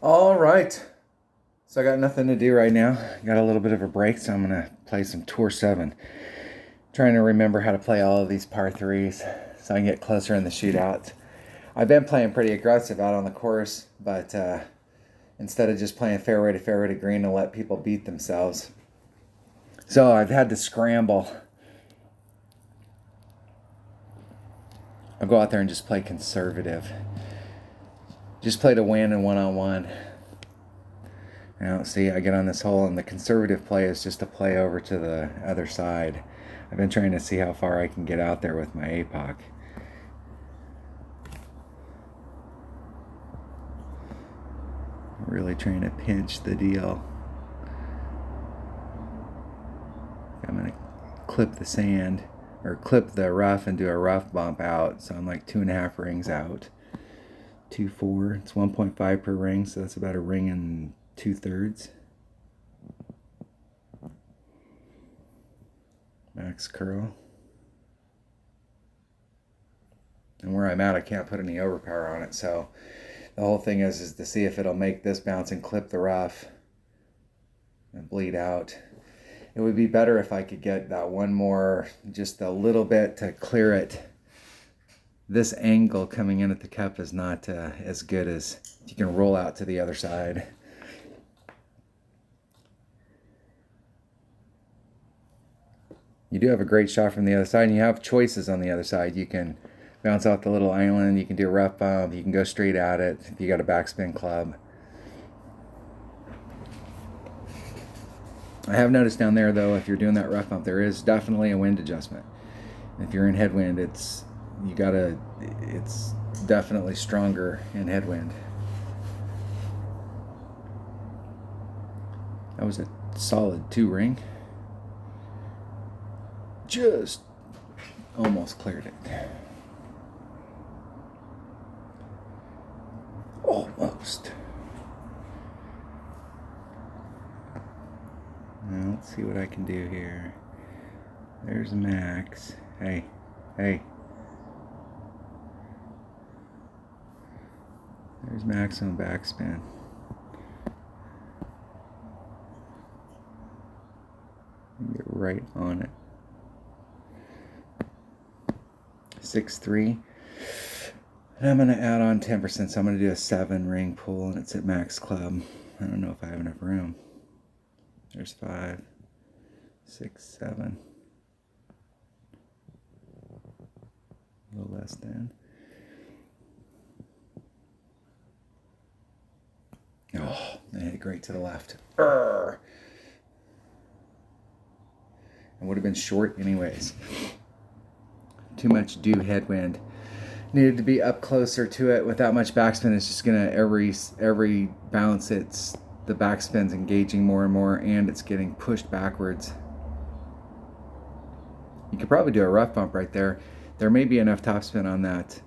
All right. So I got nothing to do right now. Got a little bit of a break, so I'm going to play some Tour 7. Trying to remember how to play all of these par 3s so I can get closer in the shootout. I've been playing pretty aggressive out on the course, but instead of just playing fairway to green to let people beat themselves. So I've had to scramble. I'll go out there and just play conservative. Just play to win and one-on-one. Now, see, I get on this hole, and the conservative play is just to play over to the other side. I've been trying to see how far I can get out there with my APOC. Really trying to pinch the deal. I'm going to clip the sand, or clip the rough and do a rough bump out. So I'm like 2.5 rings out. 2.4, it's 1.5 per ring, so that's about a ring and 2/3. Max curl. And where I'm at, I can't put any overpower on it, so the whole thing is to see if it'll make this bounce and clip the rough and bleed out. It would be better if I could get that one more, just a little bit to clear it. This angle coming in at the cup is not as good as you can roll out to the other side. You do have a great shot from the other side, and you have choices on the other side. You can bounce off the little island, you can do a rough bump, you can go straight at it if you got a backspin club. I have noticed down there, though, if you're doing that rough bump, there is definitely a wind adjustment. If you're in headwind, it's definitely stronger in headwind. That was a solid 2 ring. Just almost cleared it. Almost. Now, let's see what I can do here. There's Max. Hey. There's Max on backspin. Get right on it. 6.3. And I'm going to add on 10%, so I'm going to do a 7 ring pull, and it's at max club. I don't know if I have enough room. There's 5, 6, 7. A little less than. Oh, I hit it great to the left. It would have been short anyways. Too much due headwind. Needed to be up closer to it. With that much backspin, it's just gonna every bounce, it's the backspin's engaging more and more, and it's getting pushed backwards. You could probably do a rough bump right there. There may be enough topspin on that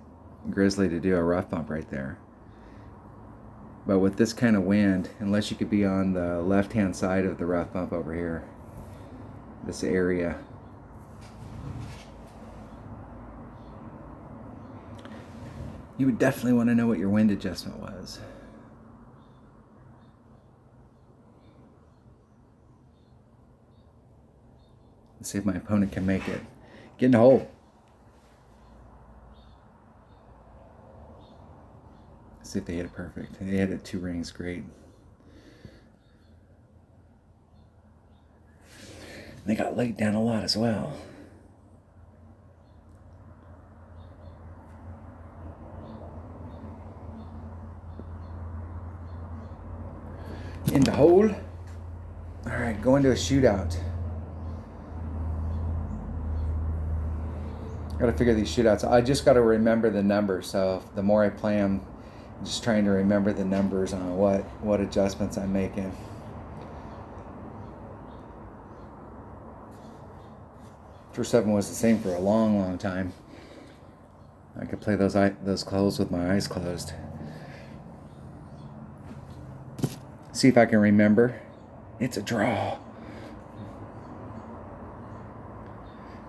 Grizzly to do a rough bump right there. But with this kind of wind, unless you could be on the left-hand side of the rough bump over here, this area. You would definitely want to know what your wind adjustment was. Let's see if my opponent can make it. Get in the hole. Let's see if they hit it perfect. They hit it 2 rings, great. They got laid down a lot as well. In the hole. All right, going to a shootout. Got to figure these shootouts. I just got to remember the numbers. So the more I play them, I'm just trying to remember the numbers on what adjustments I'm making. Tour 7 was the same for a long time. I could play those holes with my eyes closed. See if I can remember. It's a draw.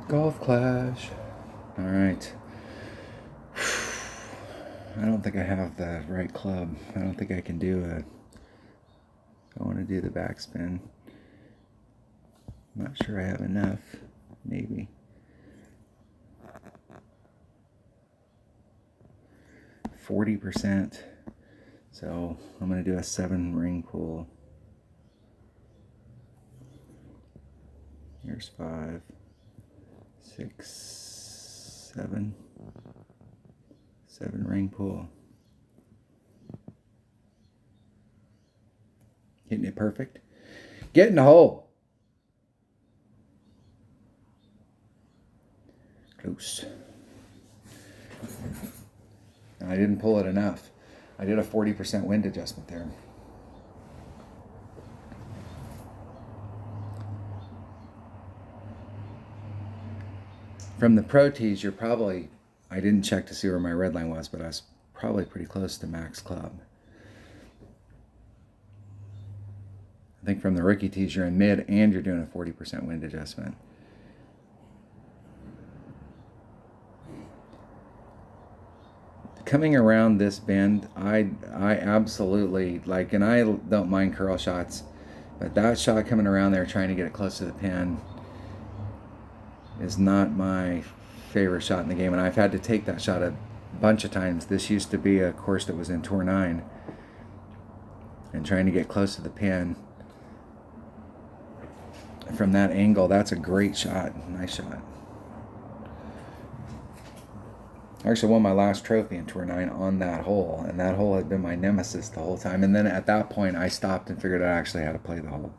Golf clash. All right. I don't think I have the right club. I don't think I can do I want to do the backspin. I'm not sure I have enough. Maybe. %. So I'm going to do a 7 ring pull. Here's 5, 6, 7. 7 ring pull. Hitting it perfect. Get in the hole. Close. I didn't pull it enough. I did a 40% wind adjustment there. From the pro tees, you're probably, I didn't check to see where my red line was, but I was probably pretty close to max club. I think from the rookie tees, you're in mid and you're doing a 40% wind adjustment. Coming around this bend, I absolutely like, and I don't mind curl shots, but that shot coming around there trying to get it close to the pin is not my favorite shot in the game, and I've had to take that shot a bunch of times. This used to be a course that was in Tour 9, and trying to get close to the pin from that angle, that's a great shot. Nice shot. I actually won my last trophy in Tour 9 on that hole, and that hole had been my nemesis the whole time. And then at that point, I stopped and figured out actually how to play the hole.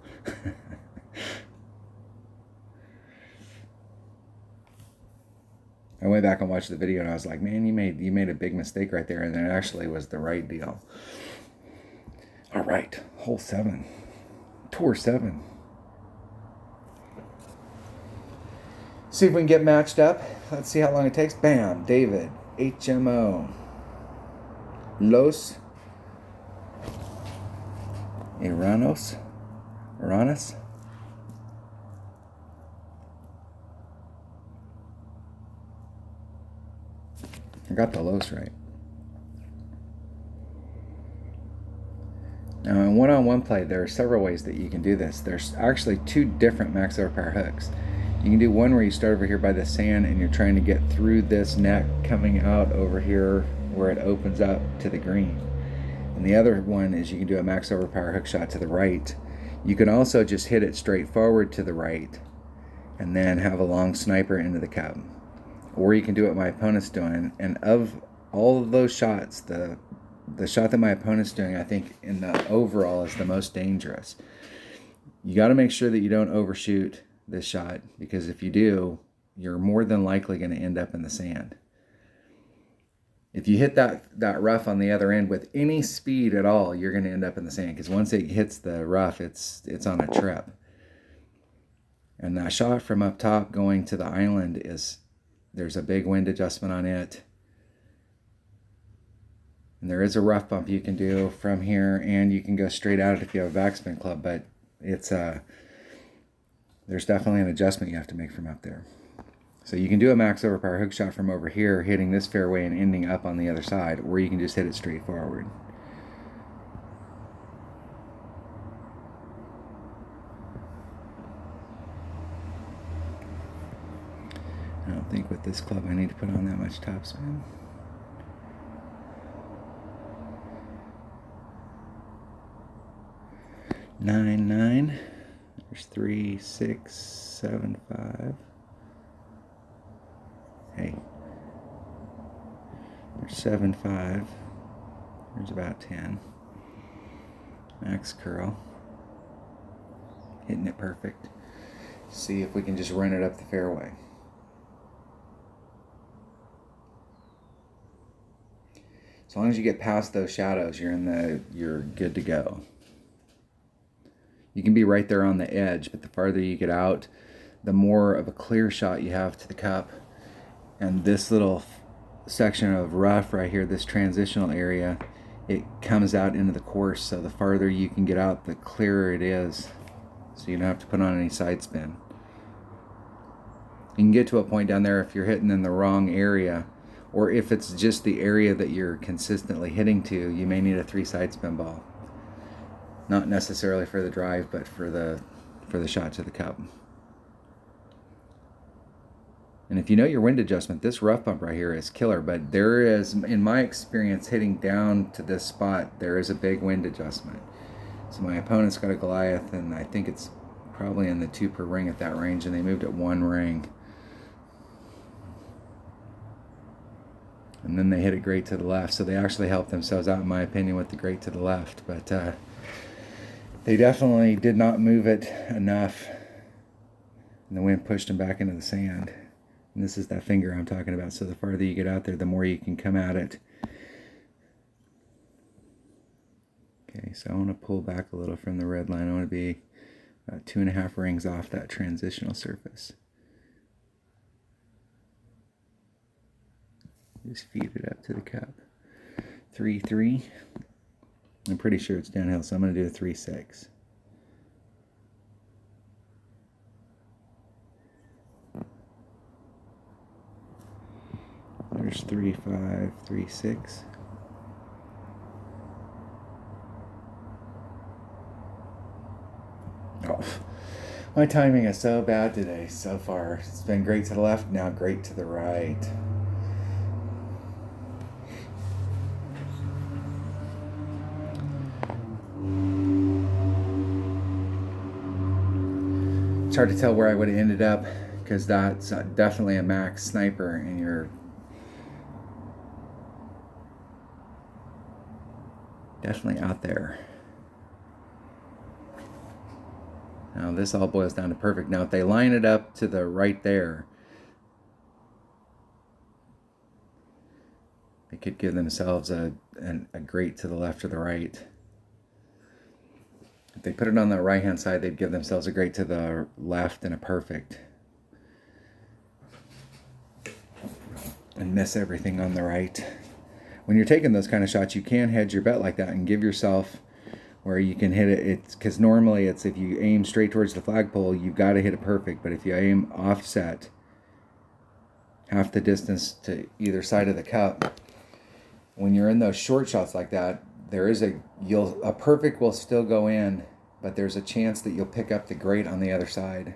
I went back and watched the video, and I was like, man, you made a big mistake right there, and it actually was the right deal. All right, hole 7, Tour 7. See if we can get matched up. Let's see how long it takes. Bam, David, HMO. Los Iranos. I got the Los right. Now in one-on-one play, there are several ways that you can do this. There's actually 2 different max overpower hooks. You can do one where you start over here by the sand and you're trying to get through this neck coming out over here where it opens up to the green. And the other one is you can do a max overpower hook shot to the right. You can also just hit it straight forward to the right and then have a long sniper into the cup. Or you can do what my opponent's doing. And of all of those shots, the shot that my opponent's doing, I think in the overall is the most dangerous. You got to make sure that you don't overshoot this shot, because if you do, you're more than likely going to end up in the sand. If you hit that rough on the other end with any speed at all, you're going to end up in the sand, because once it hits the rough, it's on a trip. And that shot from up top going to the island there's a big wind adjustment on it. And there is a rough bump you can do from here, and you can go straight at it if you have a backspin club, but there's definitely an adjustment you have to make from up there. So you can do a max overpower hook shot from over here, hitting this fairway and ending up on the other side, or you can just hit it straight forward. I don't think with this club I need to put on that much topspin. Nine. There's 3, 6, 7, 5. Hey. There's 7, 5. There's about 10. Max curl. Hitting it perfect. See if we can just run it up the fairway. As long as you get past those shadows, you're good to go. You can be right there on the edge, but the farther you get out, the more of a clear shot you have to the cup. And this little section of rough right here, this transitional area, it comes out into the course. So the farther you can get out, the clearer it is. So you don't have to put on any side spin. You can get to a point down there if you're hitting in the wrong area, or if it's just the area that you're consistently hitting to, you may need a 3 side spin ball. Not necessarily for the drive, but for the shot to the cup. And if you know your wind adjustment, this rough bump right here is killer, but there is, in my experience, hitting down to this spot, there is a big wind adjustment. So my opponent's got a Goliath, and I think it's probably in the 2 per ring at that range, and they moved it 1 ring. And then they hit it great to the left, so they actually helped themselves out, in my opinion, with the great to the left. But they definitely did not move it enough, and the wind pushed them back into the sand. And this is that finger I'm talking about, so the farther you get out there, the more you can come at it. Okay, so I want to pull back a little from the red line. I want to be about 2.5 rings off that transitional surface. Just feed it up to the cup. 3-3. I'm pretty sure it's downhill, so I'm going to do a 3-6. There's 3-5, 3-6. Oh, my timing is so bad today so far. It's been great to the left, now great to the right. It's hard to tell where I would have ended up, because that's definitely a max sniper, and you're definitely out there. Now this all boils down to perfect. Now if they line it up to the right there, they could give themselves a great to the left or the right. If they put it on the right hand side, they'd give themselves a great to the left and a perfect, and miss everything on the right. When you're taking those kind of shots, you can hedge your bet like that and give yourself where you can hit it. It's because normally it's, if you aim straight towards the flagpole, you've got to hit it perfect. But if you aim offset half the distance to either side of the cup, when you're in those short shots like that, there is a perfect will still go in, but there's a chance that you'll pick up the great on the other side.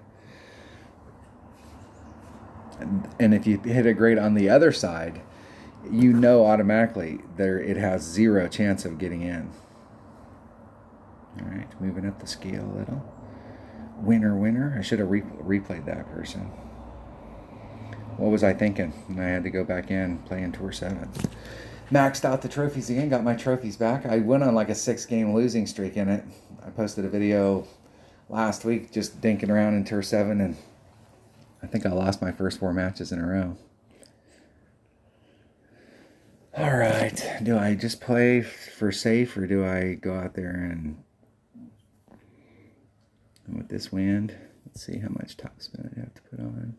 And if you hit a great on the other side, you know automatically it has 0 chance of getting in. All right, moving up the scale a little. Winner. I should have replayed that person. What was I thinking? And I had to go back in, playing Tour 7. Maxed out the trophies again, got my trophies back. I went on like a 6-game losing streak in it. I posted a video last week just dinking around in Tour 7, and I think I lost my first 4 matches in a row. All right, do I just play for safe, or do I go out there and with this wind, let's see how much topspin I have to put on.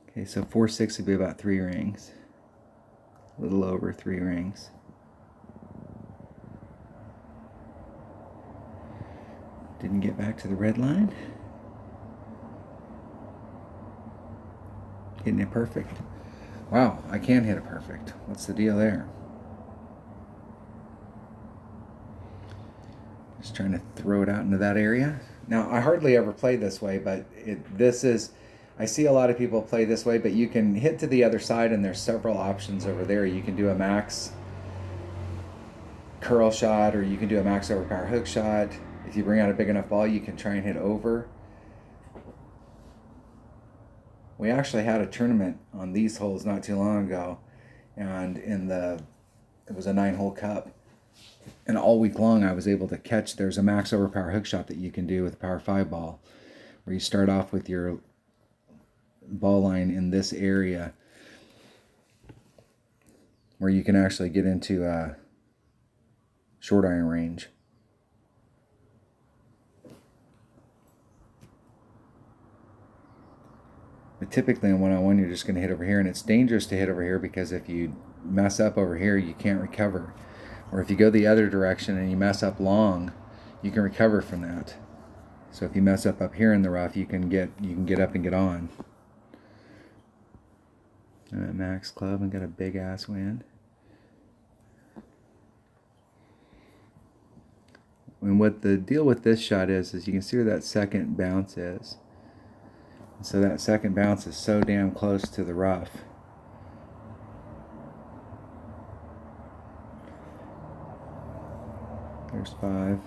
Okay, so 4-6 would be about 3 rings. A little over 3 rings. Didn't get back to the red line. Hitting it perfect. Wow, I can hit it perfect. What's the deal there? Just trying to throw it out into that area. Now, I hardly ever play this way, but I see a lot of people play this way, but you can hit to the other side, and there's several options over there. You can do a max curl shot, or you can do a max overpower hook shot. If you bring out a big enough ball, you can try and hit over. We actually had a tournament on these holes not too long ago, and it was a 9-hole cup. And all week long I was able to catch, there's a max overpower hook shot that you can do with a power 5 ball, where you start off with your ball line in this area, where you can actually get into short iron range. But typically in one-on-one, you're just going to hit over here, and it's dangerous to hit over here because if you mess up over here, you can't recover. Or if you go the other direction and you mess up long, you can recover from that. So if you mess up here in the rough, you can get up and get on. max club and got a big ass wind. And what the deal with this shot is you can see where that second bounce is. And so that second bounce is so damn close to the rough. There's 5.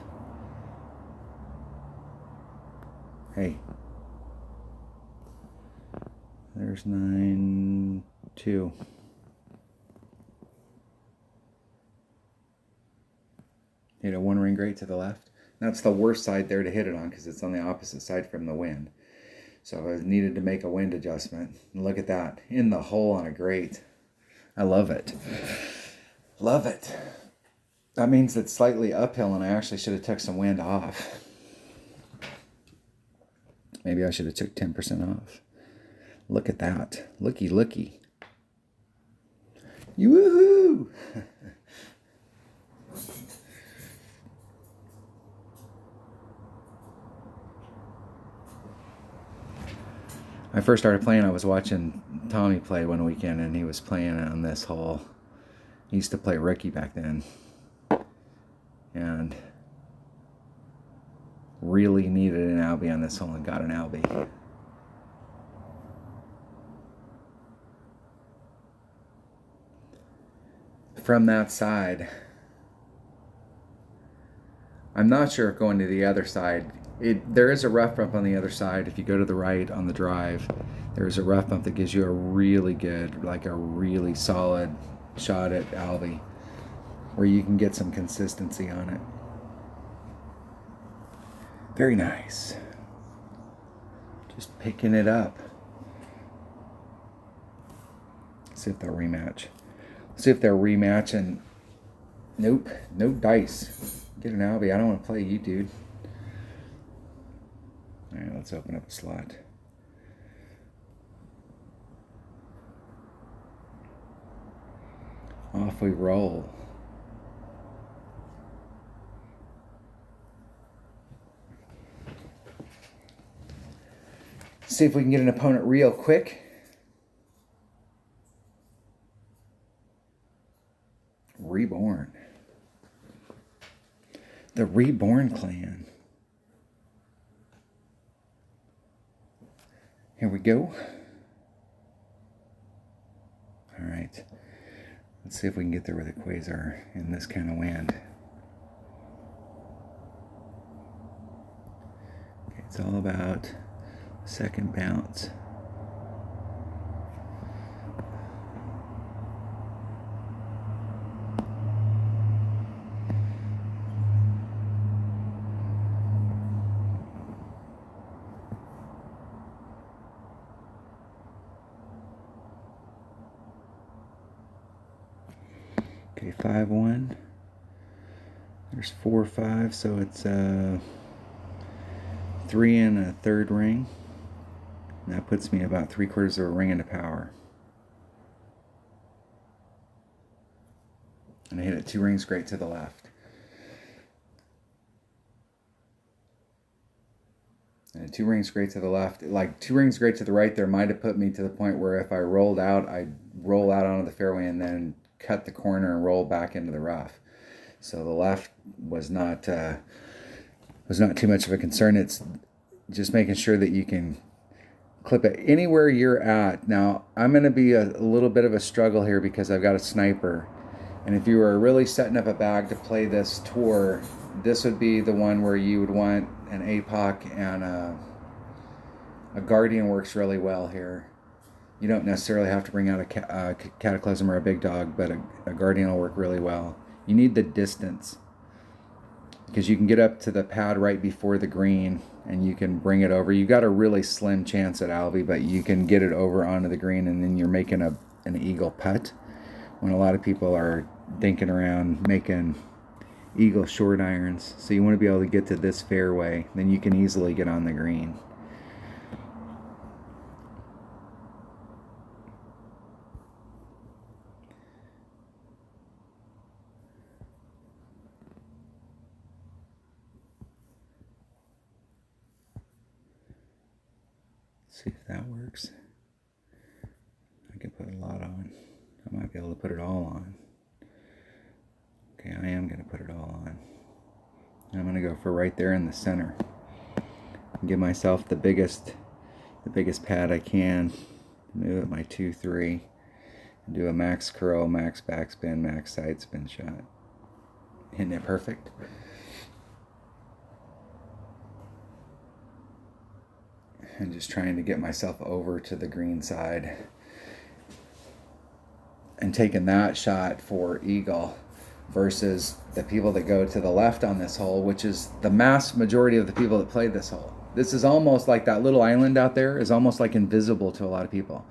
Hey. There's 9, 2. Hit a 1 ring grate to the left. That's the worst side there to hit it on because it's on the opposite side from the wind. So I needed to make a wind adjustment. And look at that. In the hole on a grate. I love it. Love it. That means it's slightly uphill and I actually should have took some wind off. Maybe I should have took 10% off. Look at that. Looky, looky. Woohoo! I first started playing, I was watching Tommy play one weekend and he was playing on this hole. He used to play rookie back then. And really needed an Albie on this hole and got an Albie. From that side, I'm not sure if going to the other side, there is a rough bump on the other side. If you go to the right on the drive, there's a rough bump that gives you a really good, like a really solid shot at Albie, where you can get some consistency on it. Very nice. Just picking it up. See if they'll rematch. See if they'll rematch and nope, no dice. Get an Albie. I don't want to play you, dude. All right, let's open up a slot. Off we roll. See if we can get an opponent real quick. Reborn. The Reborn clan. Here we go. All right. Let's see if we can get there with a quasar in this kind of wind. Okay, it's all about second bounce. Okay, 5-1. There's 4-5, so it's 3 and a third ring. And that puts me about 3/4 of a ring into power. And I hit it 2 rings great to the left. And 2 rings great to the left. Like 2 rings great to the right there might have put me to the point where if I rolled out, I'd roll out onto the fairway and then cut the corner and roll back into the rough. So the left was not too much of a concern. It's just making sure that you can clip it anywhere you're at. Now I'm going to be a little bit of a struggle here because I've got a sniper, and if you were really setting up a bag to play this tour, this would be the one where you would want an APOC, and a Guardian works really well here. You don't necessarily have to bring out a Cataclysm or a Big Dog, but a Guardian will work really well. You need the distance because you can get up to the pad right before the green and you can bring it over. You've got a really slim chance at Albie, but you can get it over onto the green and then you're making an eagle putt when a lot of people are dinking around making eagle short irons. So you want to be able to get to this fairway, then you can easily get on the green. See if that works. I can put a lot on. be able to put it all on. Okay, I am going to put it all on. I'm going to go for right there in the center. Give myself the biggest pad I can. Move it my 2-3. And do a max curl, max backspin, max side spin shot. Isn't it perfect? And just trying to get myself over to the green side. And taking that shot for eagle versus the people that go to the left on this hole, which is the mass majority of the people that play this hole. This is almost like that little island out there is almost like invisible to a lot of people.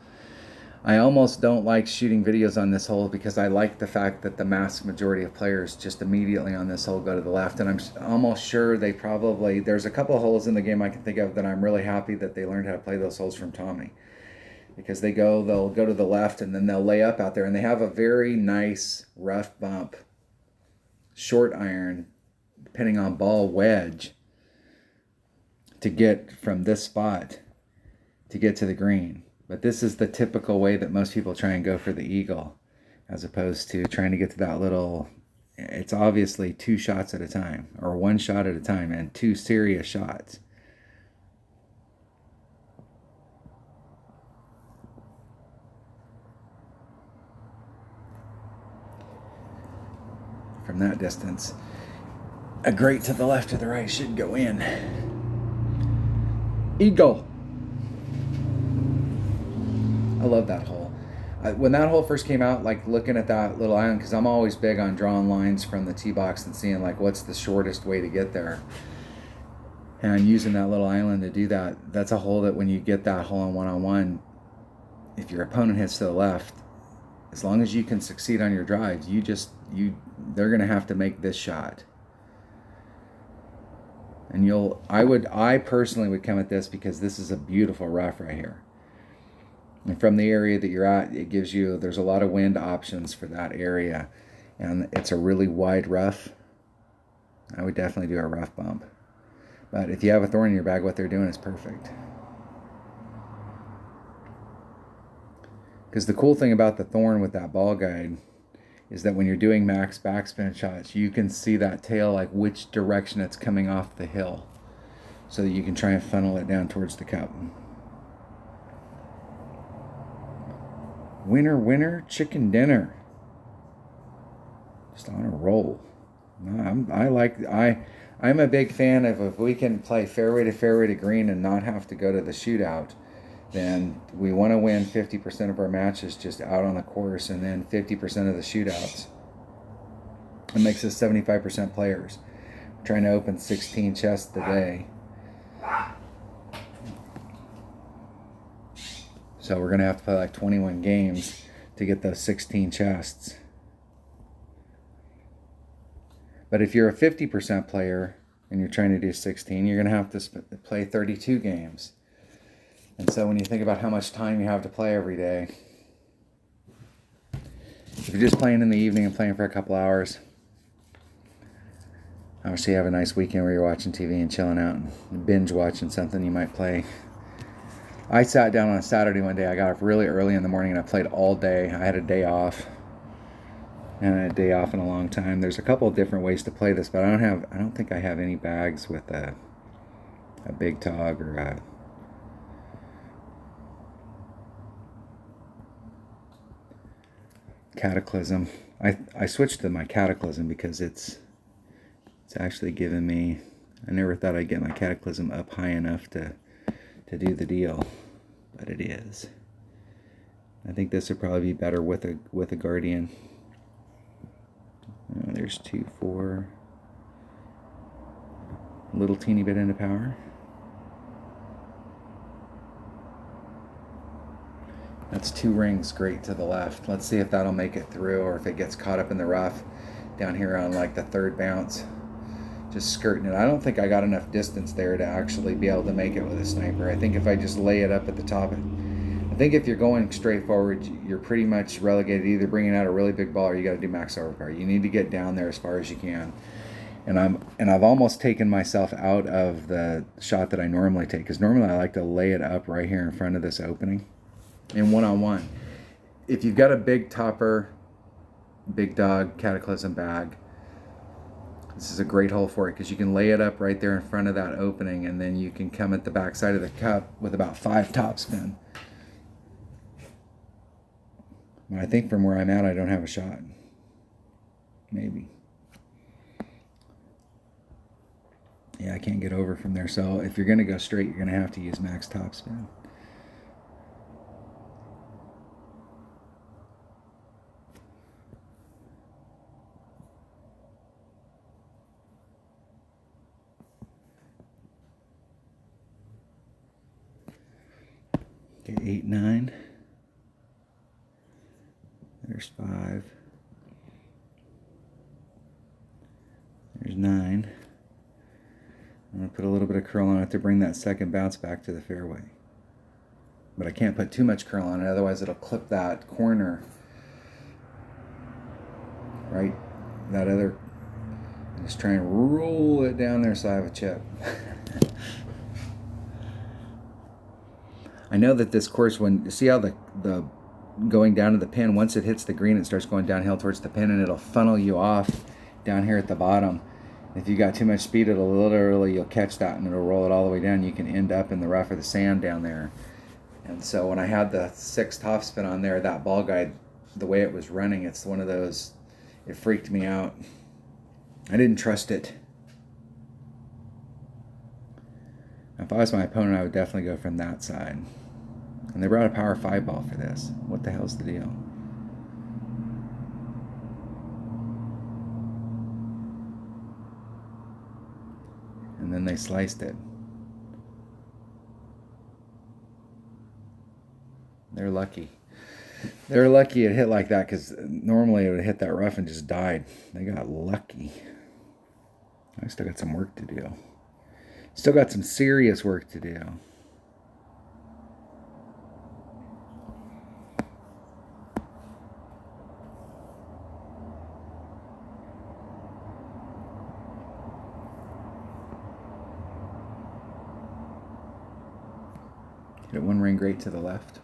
I almost don't like shooting videos on this hole because I like the fact that the mass majority of players just immediately on this hole go to the left. And I'm almost sure they probably, there's a couple of holes in the game I can think of that I'm really happy that they learned how to play those holes from Tommy. Because they'll go to the left and then they'll lay up out there. And they have a very nice rough bump, short iron, depending on ball wedge, to get from this spot to get to the green. But this is the typical way that most people try and go for the eagle, as opposed to trying to get to that little, it's obviously 2 shots at a time, or 1 shot at a time, and 2 serious shots. From that distance, a great to the left or the right should go in. Eagle. I love that hole. When that hole first came out, like looking at that little island, because I'm always big on drawing lines from the tee box and seeing like what's the shortest way to get there. And using that little island to do that, that's a hole that when you get that hole in one-on-one, if your opponent hits to the left, as long as you can succeed on your drives, they're going to have to make this shot. And I personally would come at this because this is a beautiful rough right here. And from the area that you're at, it gives you, there's a lot of wind options for that area. And it's a really wide rough. I would definitely do a rough bump. But if you have a thorn in your bag, what they're doing is perfect. Because the cool thing about the thorn with that ball guide is that when you're doing max backspin shots, you can see that tail, like which direction it's coming off the hill, so that you can try and funnel it down towards the cup. Winner, winner, chicken dinner. Just on a roll. I'm a big fan of, if we can play fairway to green and not have to go to the shootout, then we want to win 50% of our matches just out on the course, and then 50% of the shootouts. It makes us 75% players. We're trying to open 16 chests a day. So we're going to have to play like 21 games to get those 16 chests. But if you're a 50% player and you're trying to do 16, you're going to have to play 32 games. And so when you think about how much time you have to play every day, if you're just playing in the evening and playing for a couple hours, obviously you have a nice weekend where you're watching TV and chilling out and binge watching something, you might play. I sat down on a Saturday one day. I got up really early in the morning and I played all day. I had a day off. And a day off in a long time. There's a couple of different ways to play this, but I don't think I have any bags with a big tog or a Cataclysm. I switched to my Cataclysm because it's actually given me, I never thought I'd get my Cataclysm up high enough to do the deal, but it is. I think this would probably be better with a Guardian. There's 2, 4, a little teeny bit into power. That's 2 rings great to the left. Let's see if that'll make it through, or if it gets caught up in the rough down here on like the 3rd bounce. Just skirting it. I don't think I got enough distance there to actually be able to make it with a sniper. I think if I just lay it up at the top, I think if you're going straight forward, you're pretty much relegated to either bringing out a really big ball or you got to do max overpower. You need to get down there as far as you can. And I've almost taken myself out of the shot that I normally take, because normally I like to lay it up right here in front of this opening in one-on-one. If you've got a big topper Big Dog Cataclysm bag. This is a great hole for it because you can lay it up right there in front of that opening, and then you can come at the back side of the cup with about 5 topspin. But I think from where I'm at, I don't have a shot. Maybe. Yeah, I can't get over from there. So if you're going to go straight, you're going to have to use max topspin. Okay, 8, 9. There's 5. There's 9. I'm going to put a little bit of curl on it to bring that second bounce back to the fairway. But I can't put too much curl on it, otherwise it'll clip that corner. Right? That other... Just try and roll it down there so I have a chip. I know that this course, when... See how the going down to the pin, once it hits the green, it starts going downhill towards the pin, and it'll funnel you off down here at the bottom. If you got too much speed, it'll literally, you'll catch that and it'll roll it all the way down. You can end up in the rough or the sand down there. And so when I had the 6 topspin on there, that ball guide, the way it was running, it's one of those, it freaked me out. I didn't trust it. If I was my opponent, I would definitely go from that side. And they brought a power 5 ball for this. What the hell's the deal? And then they sliced it. They're lucky. They're lucky it hit like that, because normally it would hit that rough and just died. They got lucky. I still got some work to do. Still got some serious work to do. Hit one ring great to the left.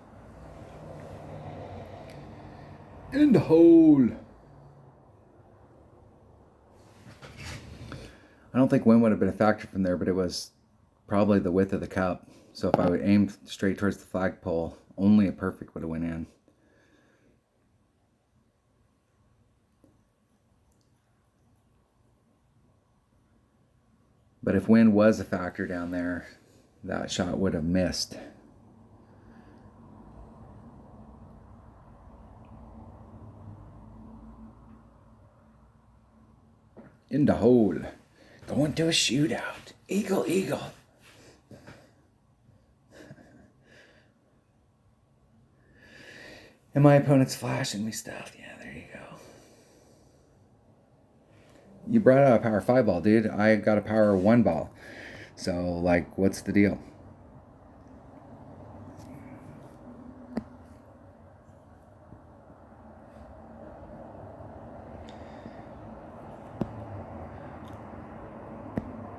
In the hole. I don't think wind would have been a factor from there, but it was probably the width of the cup. So if I would aim straight towards the flagpole, only a perfect would have went in. But if wind was a factor down there, that shot would have missed. In the hole. Going to a shootout. Eagle, eagle. And my opponent's flashing me stuff. Yeah, there you go. You brought out a power 5 ball, dude. I got a power 1 ball. So, like, what's the deal?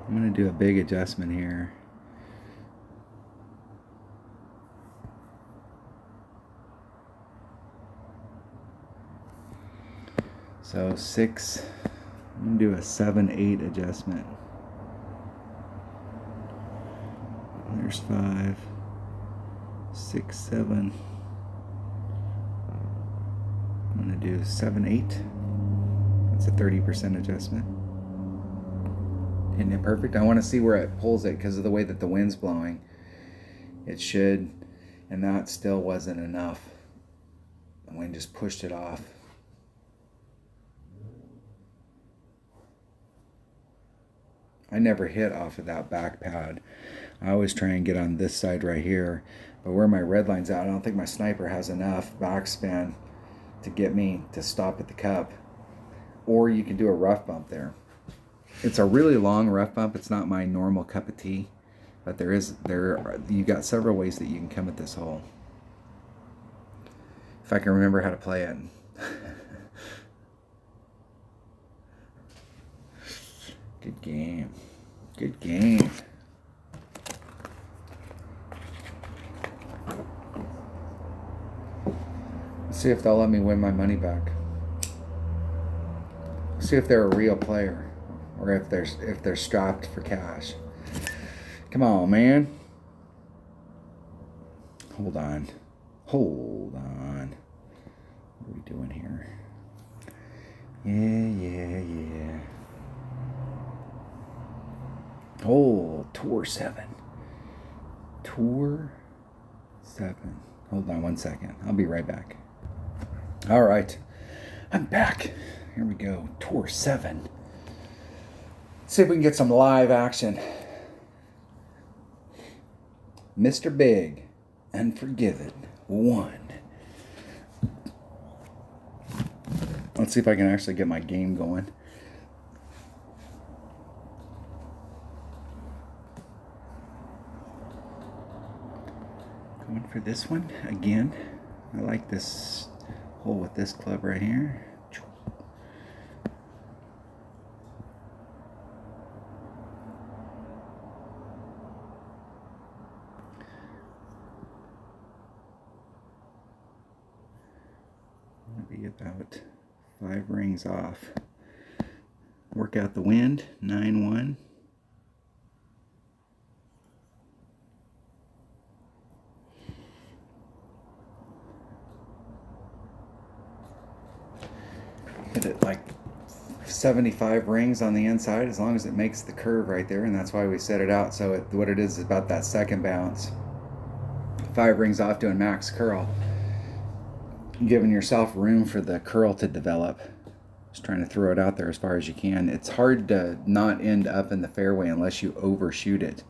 I'm going to do a big adjustment here. So 6, I'm going to do a 7-8 adjustment. There's 5, 6, 7. I'm going to do 7-8. That's a 30% adjustment. Isn't it perfect? I want to see where it pulls it because of the way that the wind's blowing. It should, and that still wasn't enough. The wind just pushed it off. I never hit off of that back pad. I always try and get on this side right here, but where my red line's out, I don't think my sniper has enough backspan to get me to stop at the cup. Or you can do a rough bump there. It's a really long rough bump. It's not my normal cup of tea, but you got several ways that you can come at this hole. If I can remember how to play it. Good game. Good game. Let's see if they'll let me win my money back. See if they're a real player, or if they're strapped for cash. Come on, man. Hold on. What are we doing here? Yeah. Oh, Tour 7. Tour 7. Hold on 1 second. I'll be right back. All right. I'm back. Here we go. Tour 7. Let's see if we can get some live action. Mr. Big, Unforgiven 1. Let's see if I can actually get my game going. Going for this one again. I like this hole with this club right here. Be about 5 rings off. Work out the wind, 9-1. Hit it like 75 rings on the inside, as long as it makes the curve right there, and that's why we set it out. So what it is about that second bounce. 5 rings off doing max curl. Giving yourself room for the curl to develop. Just trying to throw it out there as far as you can. It's hard to not end up in the fairway unless you overshoot it.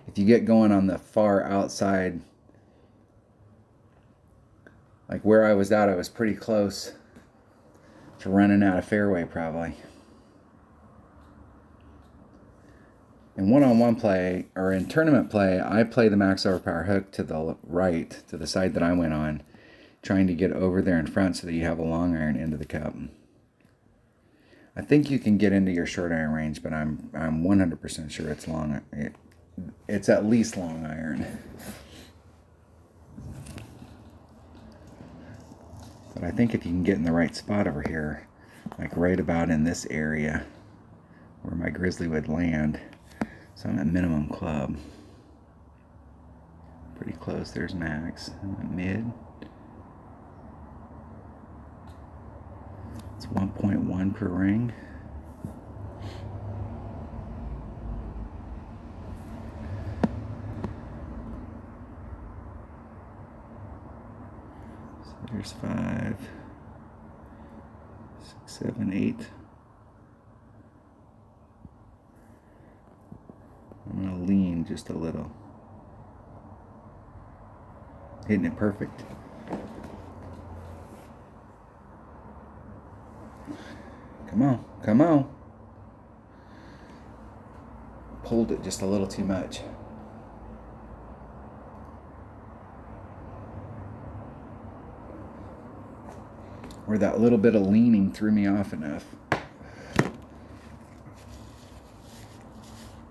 If you get going on the far outside, like where I was at, I was pretty close to running out of fairway probably. In one-on-one play, or in tournament play, I play the max overpower hook to the right, to the side that I went on, trying to get over there in front so that you have a long iron into the cup. I think you can get into your short iron range, but I'm 100% sure it's long. It's at least long iron. But I think if you can get in the right spot over here, like right about in this area where my grizzly would land, so I'm at minimum club. Pretty close. There's max. I'm at mid. It's 1.1 per ring. So there's 5, 6, 7, 8. I'm going to lean just a little. Hitting it perfect. Come on. Pulled it just a little too much. Where that little bit of leaning threw me off enough.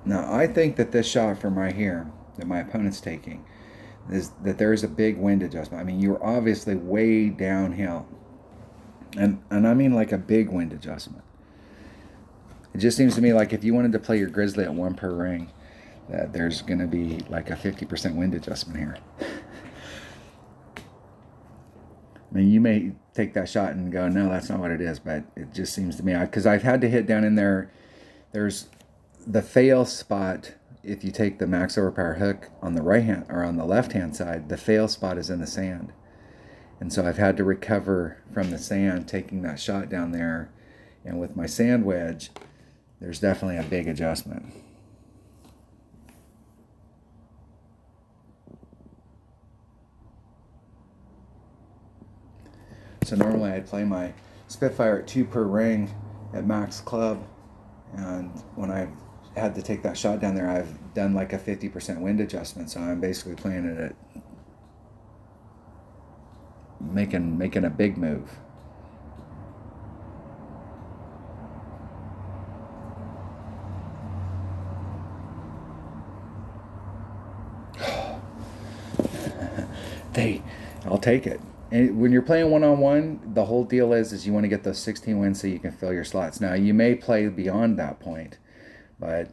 Now, I think that this shot from right here, that my opponent's taking, is that there is a big wind adjustment. I mean, you're obviously way downhill. And I mean like a big wind adjustment. It just seems to me like if you wanted to play your grizzly at 1 per ring, that there's going to be like a 50% wind adjustment here. I mean, you may take that shot and go, no, that's not what it is, but it just seems to me, because I've had to hit down in there. There's the fail spot. If you take the max overpower hook on the right hand or on the left hand side, the fail spot is in the sand. And so I've had to recover from the sand, taking that shot down there. And with my sand wedge, there's definitely a big adjustment. So normally I'd play my Spitfire at 2 per ring at max club. And when I've had to take that shot down there, I've done like a 50% wind adjustment. So I'm basically playing it at making a big move. I'll take it. And when you're playing one-on-one, the whole deal is you want to get those 16 wins so you can fill your slots. Now, you may play beyond that point, but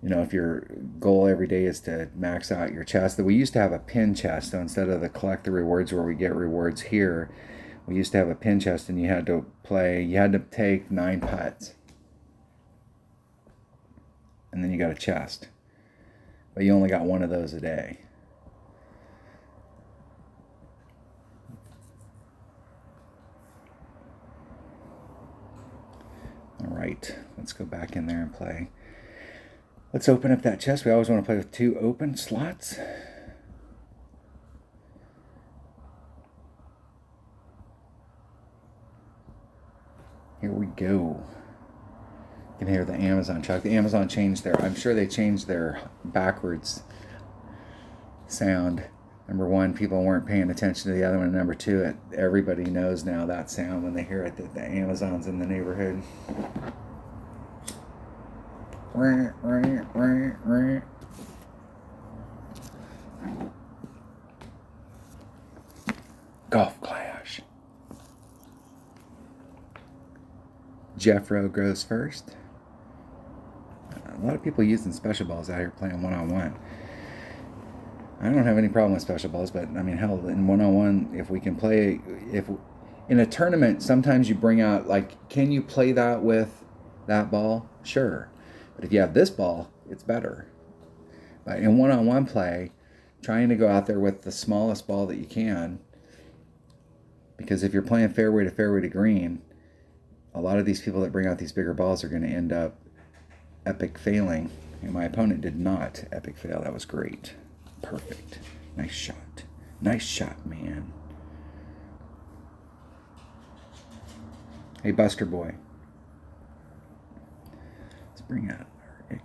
if your goal every day is to max out your chest, that we used to have a pin chest, so instead of the collect the rewards where we get rewards here, we used to have a pin chest, and you had to take 9 putts, and then you got a chest, but you only got one of those a day. All right, let's go back in there and play. Let's open up that chest. We always want to play with 2 open slots. Here we go. You can hear the Amazon truck. The Amazon I'm sure they changed their backwards sound. Number one, people weren't paying attention to the other one. Number two, everybody knows now that sound when they hear it, that the Amazon's in the neighborhood. Golf clash. Jeffro goes first. A lot of people using special balls out here playing one-on-one. I don't have any problem with special balls, but I mean, hell, in one-on-one, if we can play, if in a tournament, sometimes you bring out, like, can you play that with that ball? Sure. But if you have this ball, it's better. But in one-on-one play, trying to go out there with the smallest ball that you can, because if you're playing fairway to green, a lot of these people that bring out these bigger balls are going to end up epic failing. And my opponent did not epic fail. That was great. Perfect. Nice shot. Nice shot, man. Hey, Buster Boy. Let's bring out our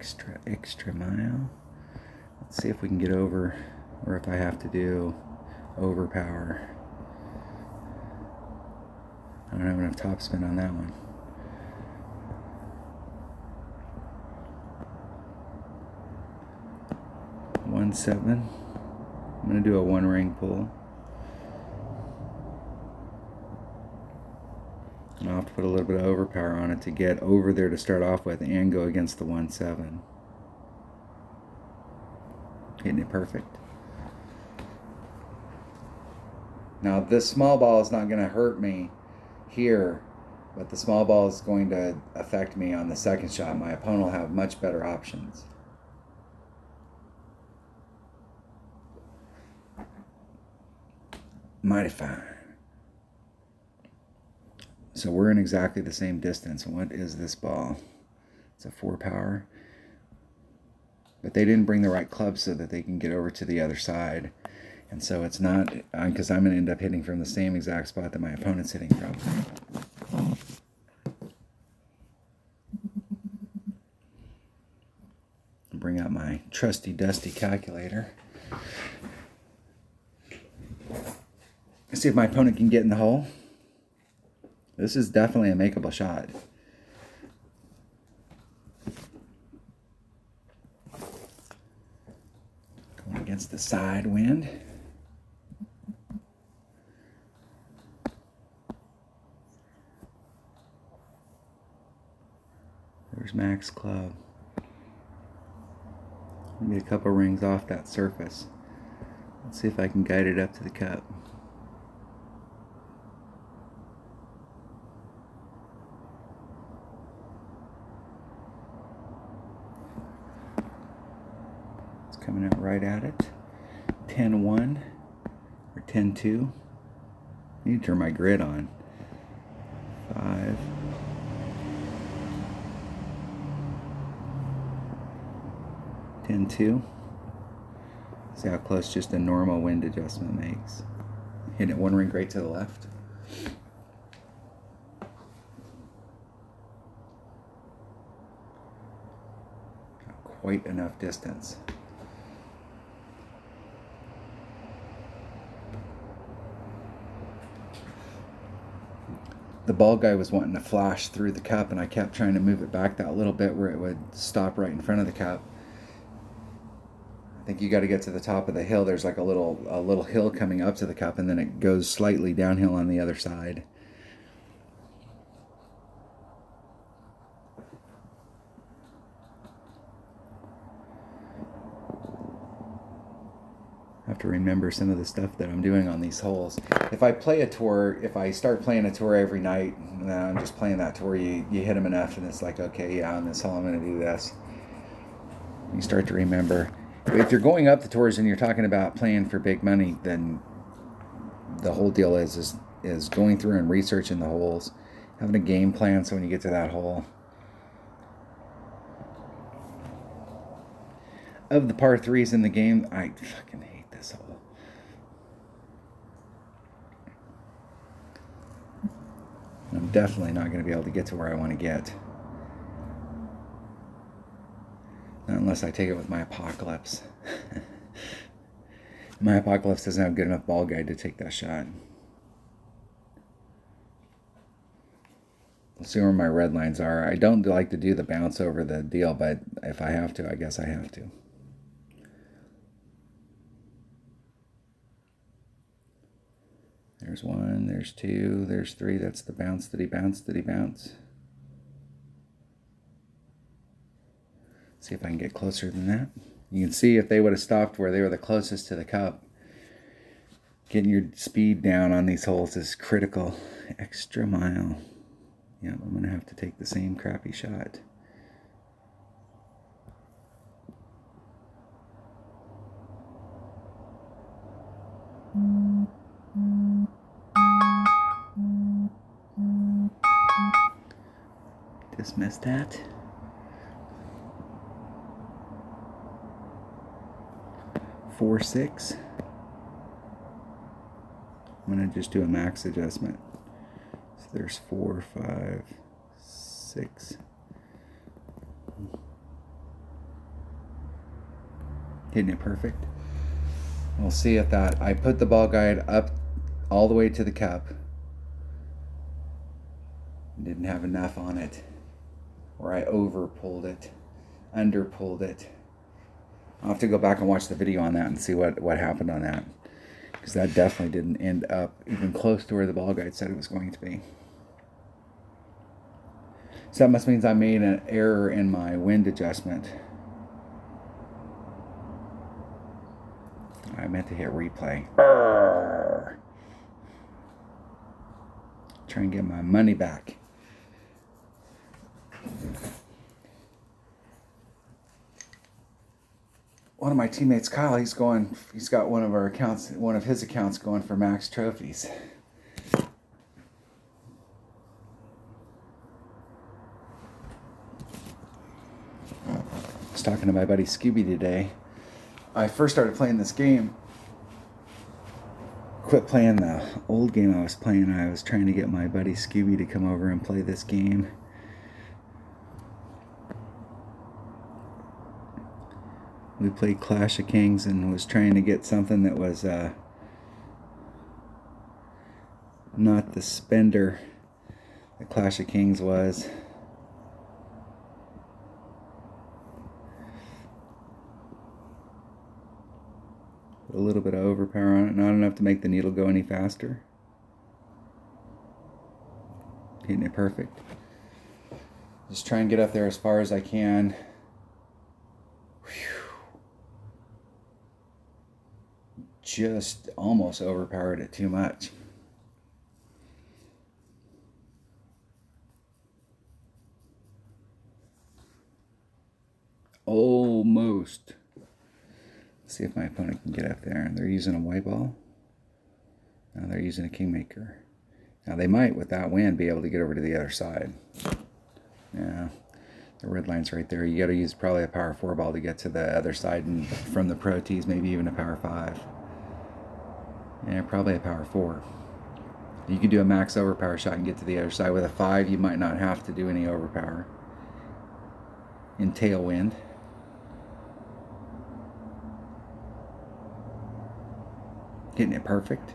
extra mile. Let's see if we can get over, or if I have to do overpower. I don't have enough topspin on that one. $1.7. I'm going to do a 1-ring pull. And I'll have to put a little bit of overpower on it to get over there to start off with and go against the 1.7. Hitting it perfect. Now this small ball is not going to hurt me here, but the small ball is going to affect me on the second shot. My opponent will have much better options. Mighty fine. So we're in exactly the same distance. What is this ball? It's a 4 power. But they didn't bring the right club so that they can get over to the other side. And so it's not, because I'm going to end up hitting from the same exact spot that my opponent's hitting from. Bring out my trusty dusty calculator. See if my opponent can get in the hole. This is definitely a makeable shot. Going against the side wind. There's Max Club. Maybe a couple rings off that surface. Let's see if I can guide it up to the cup. Coming out right at it. 10-1 or 10-2. I need to turn my grid on. 5. $10-2. See how close just a normal wind adjustment makes. Hitting it 1 ring right to the left. Got quite enough distance. The ball guy was wanting to flash through the cup, and I kept trying to move it back that little bit where it would stop right in front of the cup. I think you got to get to the top of the hill. There's like a little hill coming up to the cup, and then it goes slightly downhill on the other side. I have to remember some of the stuff that I'm doing on these holes. If I play a tour, if I start playing a tour every night, and I'm just playing that tour, you hit them enough, and it's like, okay, yeah, on this hole I'm going to do this. You start to remember. If you're going up the tours and you're talking about playing for big money, then the whole deal is going through and researching the holes, having a game plan so when you get to that hole. Of the par 3s in the game, I fucking hate this hole. I'm definitely not going to be able to get to where I want to get. Not unless I take it with my Apocalypse. My Apocalypse doesn't have good enough ball guide to take that shot. We'll see where my red lines are. I don't like to do the bounce over the deal, but if I have to, I guess I have to. There's 1, there's 2, there's 3. That's the bounce. Did he bounce? Did he bounce? See if I can get closer than that. You can see if they would have stopped where they were the closest to the cup. Getting your speed down on these holes is critical. Extra mile. Yeah, I'm going to have to take the same crappy shot. Dismiss that. Four, 6. I'm going to just do a max adjustment. So there's 4, 5, 6. Hitting it perfect. We'll see if that, I put the ball guide up all the way to the cup. Didn't have enough on it. Or I over pulled it, under pulled it. I'll have to go back and watch the video on that and see what happened on that. Because that definitely didn't end up even close to where the ball guide said it was going to be. So that must mean I made an error in my wind adjustment. I meant to hit replay. Arrgh. Try and get my money back. One of my teammates, Kyle, he's got one of his accounts going for max trophies. I was talking to my buddy Scooby today. I first started playing this game. Quit playing the old game I was playing. I was trying to get my buddy Scooby to come over and play this game. We played Clash of Kings and was trying to get something that was not the spender that Clash of Kings was. A little bit of overpower on it, not enough to make the needle go any faster. Hitting it perfect. Just try and get up there as far as I can. Whew. Just almost overpowered it too much. Almost. Let's see if my opponent can get up there. They're using a white ball. Now they're using a kingmaker. Now they might, with that wind, be able to get over to the other side. Yeah, the red line's right there. You got to use probably a power 4 ball to get to the other side, and from the pro tees, maybe even a power 5. Yeah, probably a power 4. You can do a max overpower shot and get to the other side. With a 5, you might not have to do any overpower. In tailwind. Hitting it perfect.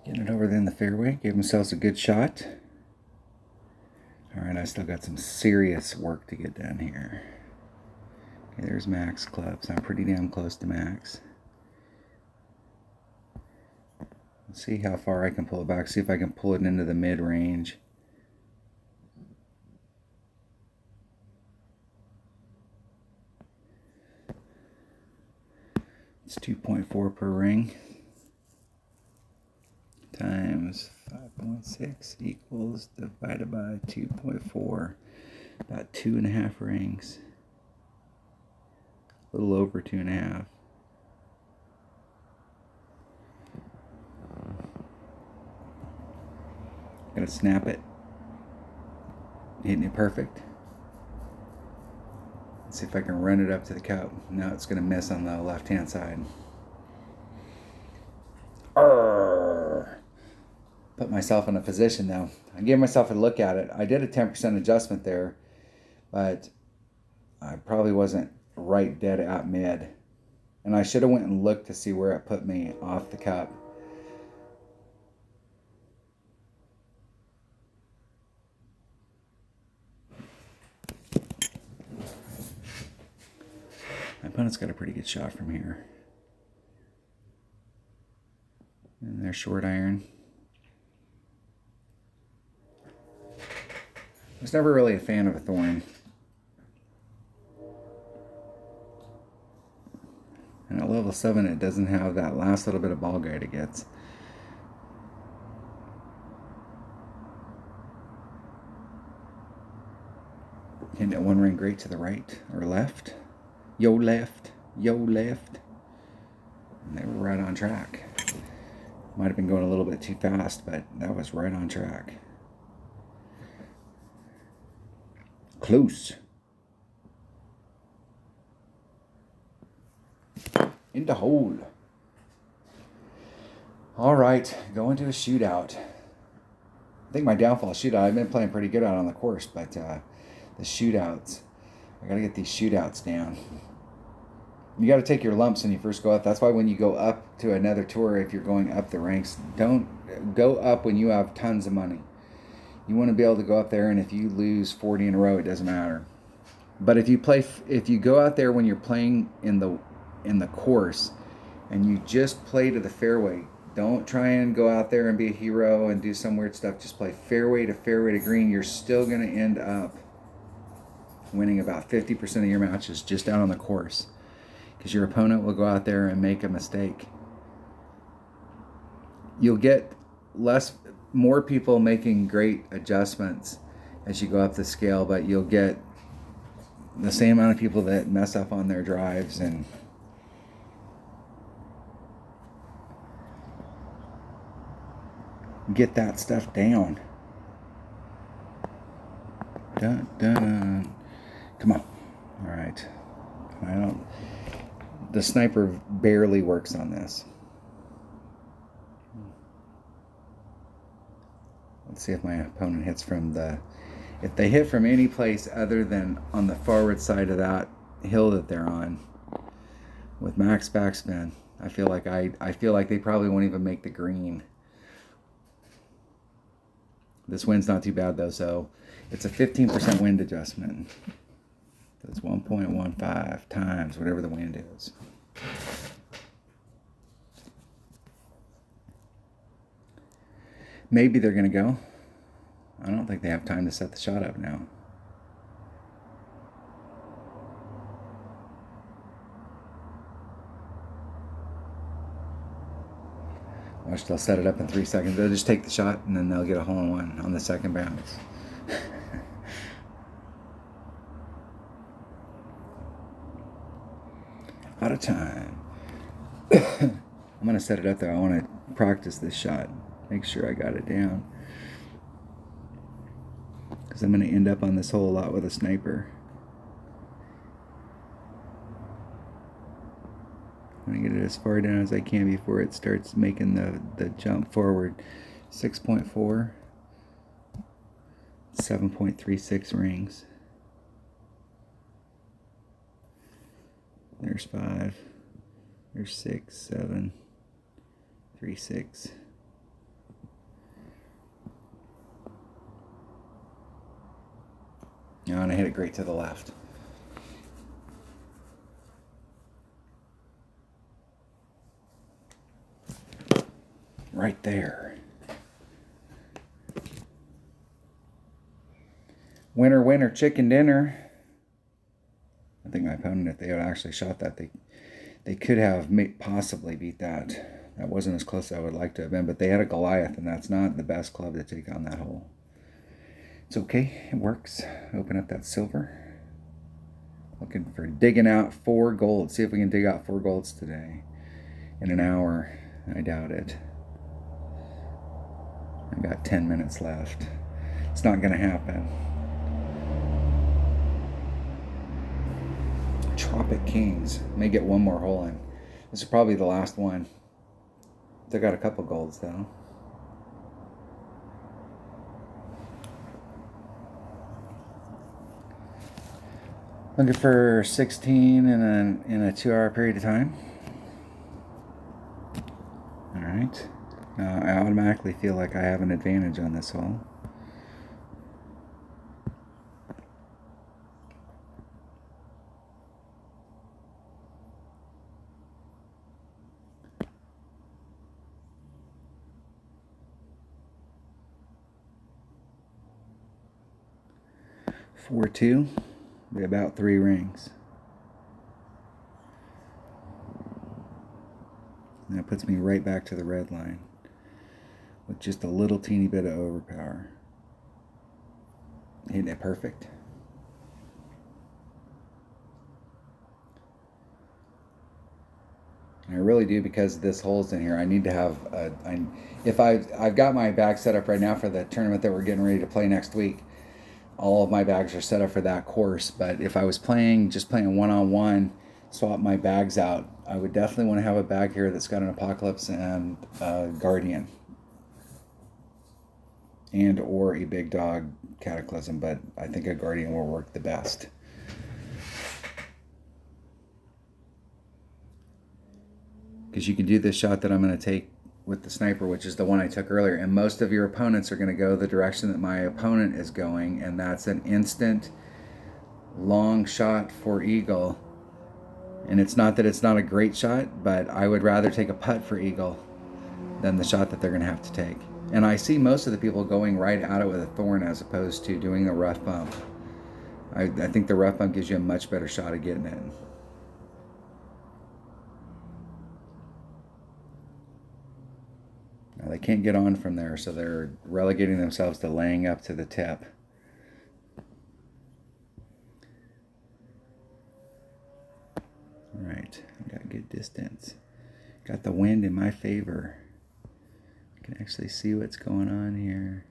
Getting it over there in the fairway. Gave themselves a good shot. Alright, I still got some serious work to get done here. Okay, there's max clubs. I'm pretty damn close to max. Let's see how far I can pull it back. See if I can pull it into the mid-range. It's 2.4 per ring. Times 5.6 equals divided by 2.4. About 2.5 rings. A little over 2.5. Gonna snap it. Hitting it perfect. Let's see if I can run it up to the cup. No, it's gonna miss on the left-hand side. Arrgh. Put myself in a position though. I gave myself a look at it. I did a 10% adjustment there, but I probably wasn't right dead at mid. And I should have went and looked to see where it put me off the cup. My opponent's got a pretty good shot from here. And there's short iron. I was never really a fan of a thorn. And at level 7 it doesn't have that last little bit of ball guide it gets. Hitting it one ring great to the right or left. Yo left, yo left. And they were right on track. Might have been going a little bit too fast, but that was right on track. Close. In the hole. All right, going to a shootout. I think my downfall shootout, I've been playing pretty good out on the course, but the shootouts, I gotta get these shootouts down. You got to take your lumps when you first go up. That's why when you go up to another tour, if you're going up the ranks, don't go up when you have tons of money. You want to be able to go up there, and if you lose 40 in a row, it doesn't matter. But if you go out there when you're playing in the course, and you just play to the fairway, don't try and go out there and be a hero and do some weird stuff. Just play fairway to green. You're still going to end up winning about 50% of your matches just out on the course. Because your opponent will go out there and make a mistake. You'll get more people making great adjustments as you go up the scale, but you'll get the same amount of people that mess up on their drives and get that stuff down. Dun, dun, dun. Come on. All right. The sniper barely works on this. Let's see if my opponent hits from if they hit from any place other than on the forward side of that hill that they're on with max backspin. I feel like they probably won't even make the green. This wind's not too bad though, so it's a 15% wind adjustment. That's 1.15 times whatever the wind is. Maybe they're going to go. I don't think they have time to set the shot up now. Watch, they'll set it up in 3 seconds. They'll just take the shot and then they'll get a hole-in-one on the second bounce. Out of time. I'm going to set it up there. I want to practice this shot. Make sure I got it down. Because I'm going to end up on this hole a lot with a sniper. I'm going to get it as far down as I can before it starts making the jump forward. 6.4. 7.36 rings. There's 5. There's 6, 7, 3, 6. And I hit it great to the left. Right there. Winner, winner, chicken dinner. I think my opponent, if they had actually shot that, they could have possibly beat that. That wasn't as close as I would like to have been, but they had a Goliath, and that's not the best club to take on that hole. It's okay. It works. Open up that silver. Looking for digging out 4 golds. See if we can dig out 4 golds today. In an hour. I doubt it. I got 10 minutes left. It's not going to happen. Tropic Kings. May get one more hole in. This is probably the last one. They got a couple golds though. Looking for 16 in a 2-hour period of time. All right. I automatically feel like I have an advantage on this hole. Four, 2. Be about 3 rings. And that puts me right back to the red line with just a little teeny bit of overpower. Isn't it perfect? I really do, because this hole's in here. I need to have I've got my bag set up right now for the tournament that we're getting ready to play next week. All of my bags are set up for that course, but if I was just playing one-on-one, swap my bags out, I would definitely want to have a bag here that's got an Apocalypse and a Guardian, and or a Big Dog Cataclysm, but I think a Guardian will work the best. Because you can do this shot that I'm going to take with the sniper, which is the one I took earlier, and most of your opponents are going to go the direction that my opponent is going, and that's an instant long shot for eagle. And it's not that it's not a great shot, but I would rather take a putt for eagle than the shot that they're going to have to take. And I see most of the people going right at it with a thorn as opposed to doing the rough bump. I think the rough bump gives you a much better shot of getting it. Now they can't get on from there, so they're relegating themselves to laying up to the tip. All right, I got a good distance. Got the wind in my favor. I can actually see what's going on here.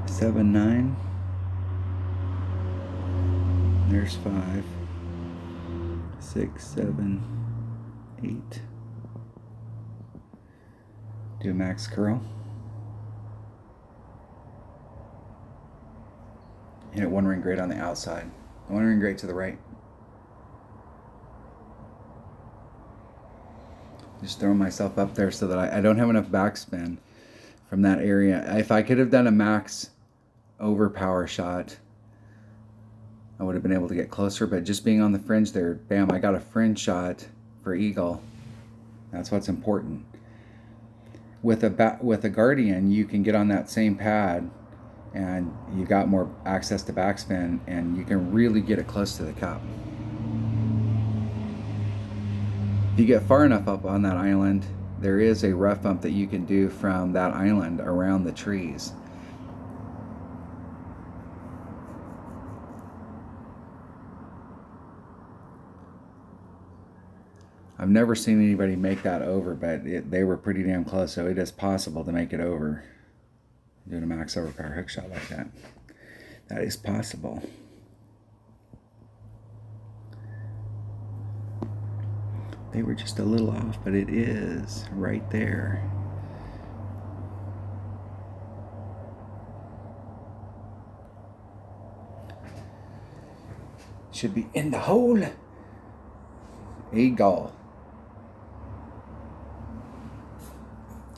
Seven, 9. There's 5, 6, 7, 8. Do a max curl. Hit it 1 ring grate on the outside. 1 ring grate to the right. Just throwing myself up there so that I don't have enough backspin from that area. If I could have done a max overpower shot, I would have been able to get closer, but just being on the fringe there, bam, I got a fringe shot for eagle. That's what's important. With a Guardian, you can get on that same pad and you got more access to backspin, and you can really get it close to the cup. If you get far enough up on that island, there is a rough bump that you can do from that island around the trees. I've never seen anybody make that over, but they were pretty damn close, so it is possible to make it over. Doing a max overpower hook shot like that. That is possible. They were just a little off, but it is right there. Should be in the hole. Eagle.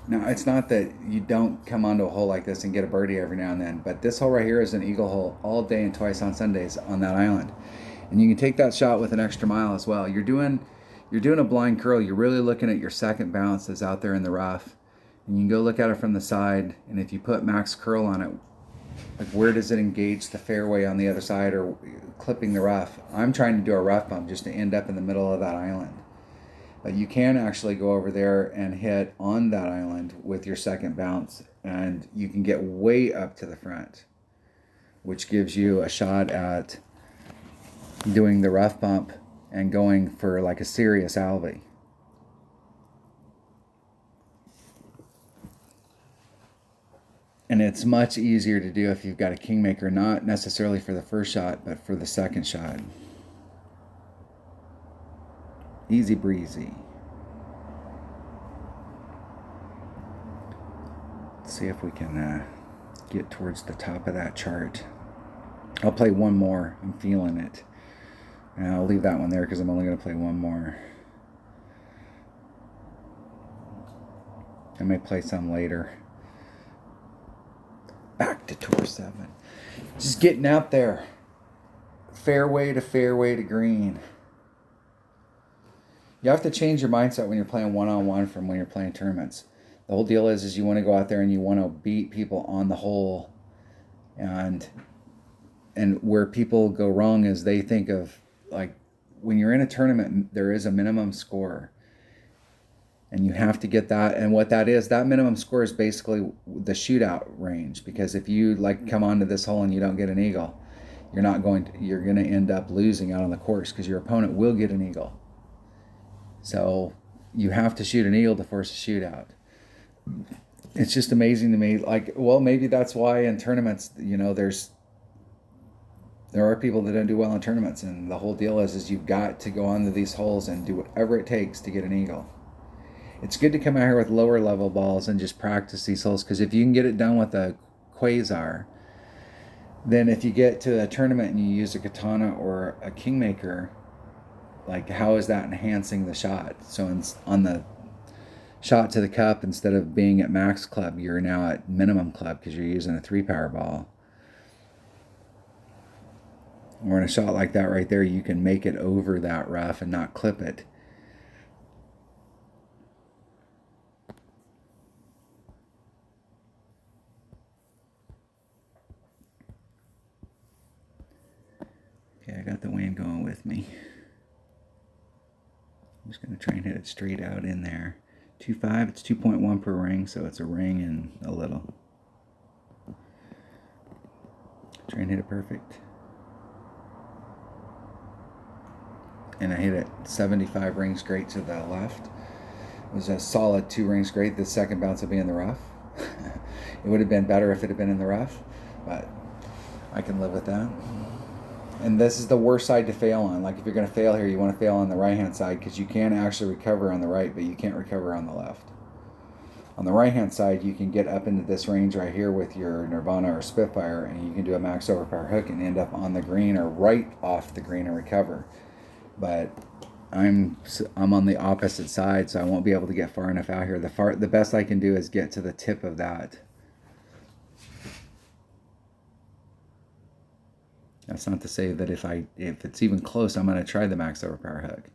Now, it's not that you don't come onto a hole like this and get a birdie every now and then, but this hole right here is an eagle hole all day and twice on Sundays on that island. And you can take that shot with an extra mile as well. You're doing a blind curl. You're really looking at your second bounce that's out there in the rough. And you can go look at it from the side, and if you put max curl on it, like where does it engage the fairway on the other side or clipping the rough? I'm trying to do a rough bump just to end up in the middle of that island. But you can actually go over there and hit on that island with your second bounce, and you can get way up to the front, which gives you a shot at doing the rough bump and going for like a serious albie. And it's much easier to do if you've got a kingmaker, not necessarily for the first shot, but for the second shot. Easy breezy. Let's see if we can get towards the top of that chart. I'll play one more. I'm feeling it. And I'll leave that one there because I'm only going to play one more. I may play some later. Back to Tour 7. Just getting out there. Fairway to green. You have to change your mindset when you're playing one-on-one from when you're playing tournaments. The whole deal is you want to go out there and you want to beat people on the hole. And where people go wrong is they think of, like, when you're in a tournament, there is a minimum score. And you have to get that. And what that is, that minimum score is basically the shootout range. Because if you like come onto this hole and you don't get an eagle, you're going to end up losing out on the course because your opponent will get an eagle. So you have to shoot an eagle to force a shootout. It's just amazing to me. Like, well, maybe that's why in tournaments, you know, there are people that don't do well in tournaments, and the whole deal is you've got to go onto these holes and do whatever it takes to get an eagle. It's good to come out here with lower level balls and just practice these holes, because if you can get it done with a quasar, then if you get to a tournament and you use a katana or a kingmaker, like, how is that enhancing the shot? So on the shot to the cup, instead of being at max club, you're now at minimum club because you're using a 3-power ball. Or in a shot like that right there, you can make it over that rough and not clip it. Okay, I got the wind going with me. I'm just going to try and hit it straight out in there. 2.5, it's 2.1 per ring, so it's a ring and a little. Try and hit it perfect. And I hit it 75 rings straight to the left. It was a solid 2 rings straight. The second bounce would be in the rough. It would have been better if it had been in the rough, but I can live with that. And this is the worst side to fail on. Like, if you're going to fail here, you want to fail on the right-hand side, because you can actually recover on the right, but you can't recover on the left. On the right-hand side, you can get up into this range right here with your Nirvana or Spitfire, and you can do a max overpower hook and end up on the green or right off the green and recover. But I'm on the opposite side, so I won't be able to get far enough out here. The best I can do is get to the tip of that. That's not to say that if it's even close, I'm going to try the max overpower hook.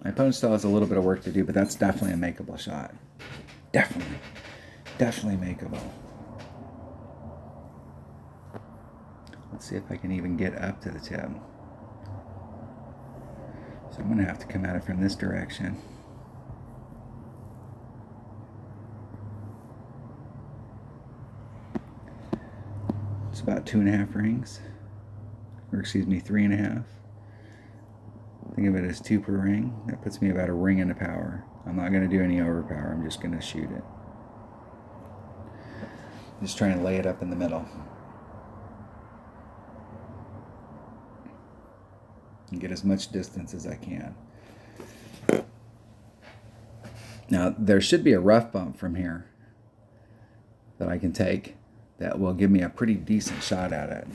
My opponent still has a little bit of work to do, but that's definitely a makeable shot. Definitely makeable. Let's see if I can even get up to the tip. So I'm going to have to come at it from this direction. It's about 2.5 rings, or excuse me, 3.5. Think of it as 2 per ring. That puts me about a ring into power. I'm not going to do any overpower. I'm just going to shoot it. Just trying to lay it up in the middle. And get as much distance as I can. Now, there should be a rough bump from here that I can take that will give me a pretty decent shot at it.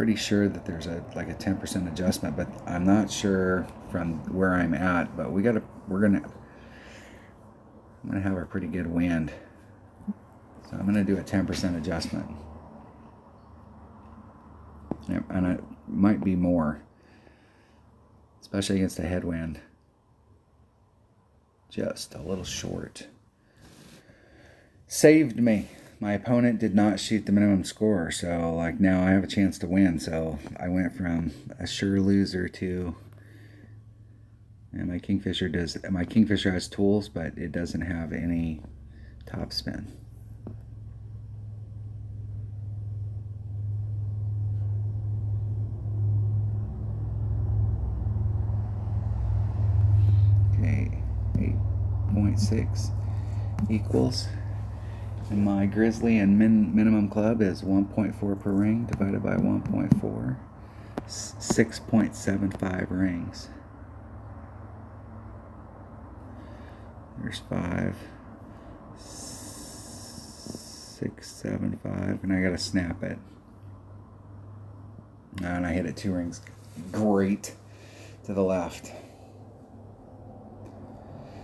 pretty sure that there's like a 10% adjustment, but I'm not sure from where I'm at. But I'm gonna have a pretty good wind, so I'm gonna do a 10% adjustment, and it might be more, especially against a headwind. Just a little short. Saved me. My opponent did not shoot the minimum score, so like now I have a chance to win. So I went from a sure loser to, and my Kingfisher has tools, but it doesn't have any top spin. Okay, 8.6 equals. And my Grizzly and minimum club is 1.4 per ring divided by 1.4, 6.75 rings. There's 5, 6, 7, 5, and I gotta snap it. And I hit it 2 rings. Great to the left.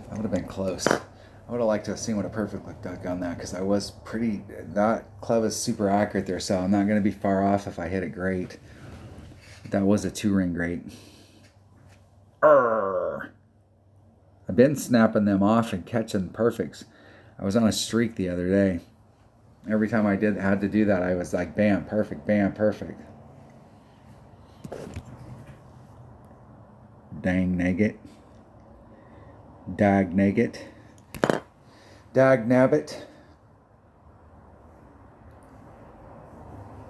That would have been close. I would have liked to have seen what a perfect looked like on that, because that club is super accurate there, so I'm not going to be far off if I hit it great. That was a 2-ring great. I've been snapping them off and catching perfects. I was on a streak the other day. Every time I had to do that, I was like, bam, perfect, bam, perfect. Dang nugget. Dag nugget. Dag nabbit.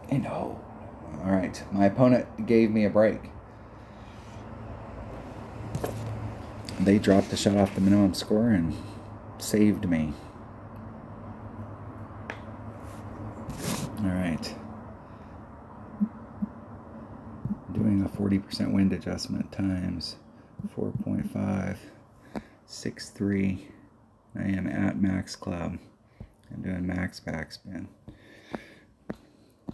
And oh, all right. My opponent gave me a break. They dropped a shot off the minimum score and saved me. All right. Doing a 40% wind adjustment times 4.5, 6.3. I am at max club. I'm doing max backspin.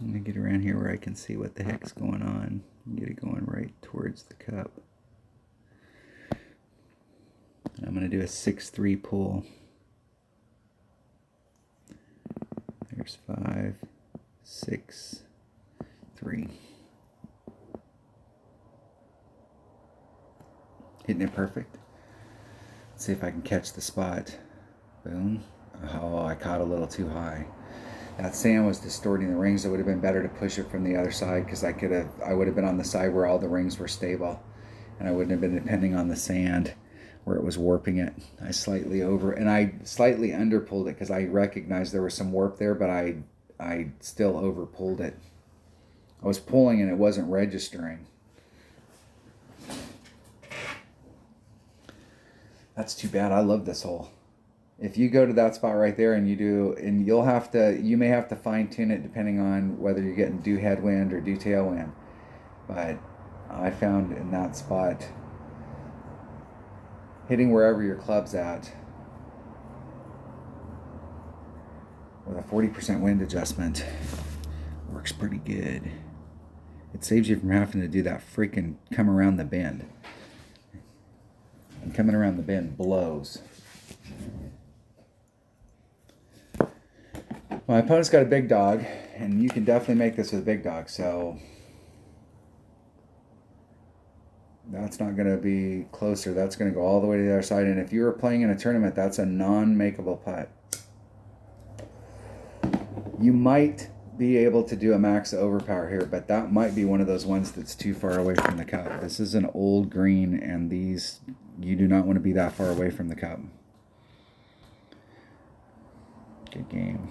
I'm going to get around here where I can see what the heck's going on. Get it going right towards the cup. And I'm going to do a 6-3 pull. There's 5, 6, 3. Hitting it perfect. Let's see if I can catch the spot. Boom. Oh, I caught a little too high. That sand was distorting the rings. It would have been better to push it from the other side, because I would have been on the side where all the rings were stable, and I wouldn't have been depending on the sand where it was warping it. I slightly underpulled it because I recognized there was some warp there, but I still overpulled it. I was pulling and it wasn't registering. That's too bad. I love this hole. If you go to that spot right there and you may have to fine tune it depending on whether you're getting due headwind or due tailwind. But I found in that spot, hitting wherever your club's at with a 40% wind adjustment works pretty good. It saves you from having to do that freaking come around the bend. And coming around the bend blows. My opponent's got a big dog, and you can definitely make this with a big dog, so that's not going to be closer. That's going to go all the way to the other side, and if you were playing in a tournament, that's a non-makeable putt. You might be able to do a max overpower here, but that might be one of those ones that's too far away from the cup. This is an old green, and these, you do not want to be that far away from the cup. Good game.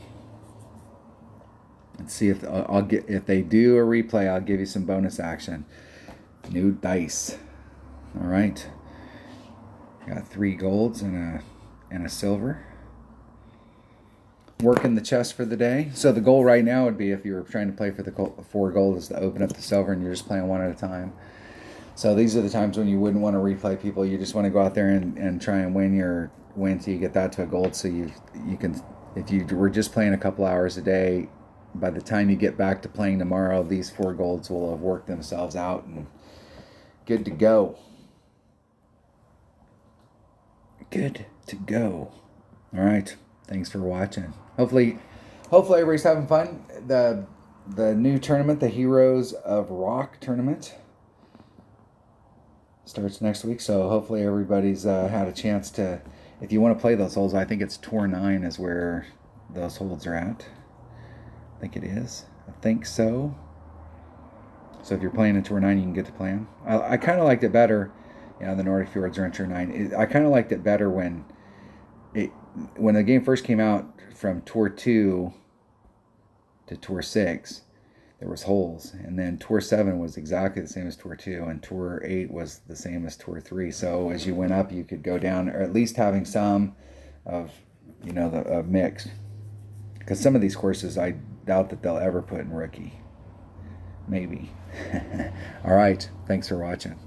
Let's see if if they do a replay, I'll give you some bonus action. New dice. All right. Got 3 golds and a silver. Working the chest for the day. So the goal right now would be, if you were trying to play for the 4 gold, is to open up the silver, and you're just playing one at a time. So these are the times when you wouldn't want to replay people. You just want to go out there and try and win till you get that to a gold. So you can, if you were just playing a couple hours a day, by the time you get back to playing tomorrow, these 4 golds will have worked themselves out and good to go. Good to go. All right. Thanks for watching. Hopefully everybody's having fun. The new tournament, the Heroes of Rock tournament, starts next week. So hopefully everybody's had a chance to, if you want to play those holds, I think it's Tour 9 is where those holds are at. I think it is. I think so. So if you're playing in Tour 9, you can get to play them. I kind of liked it better. The Nordic Fjords are in Tour 9. I kind of liked it better when the game first came out, from Tour 2 to Tour 6, there was holes. And then Tour 7 was exactly the same as Tour 2. And Tour 8 was the same as Tour 3. So as you went up, you could go down, or at least having some of, the mix. Because some of these courses, I doubt that they'll ever put in rookie. Maybe. All right. Thanks for watching.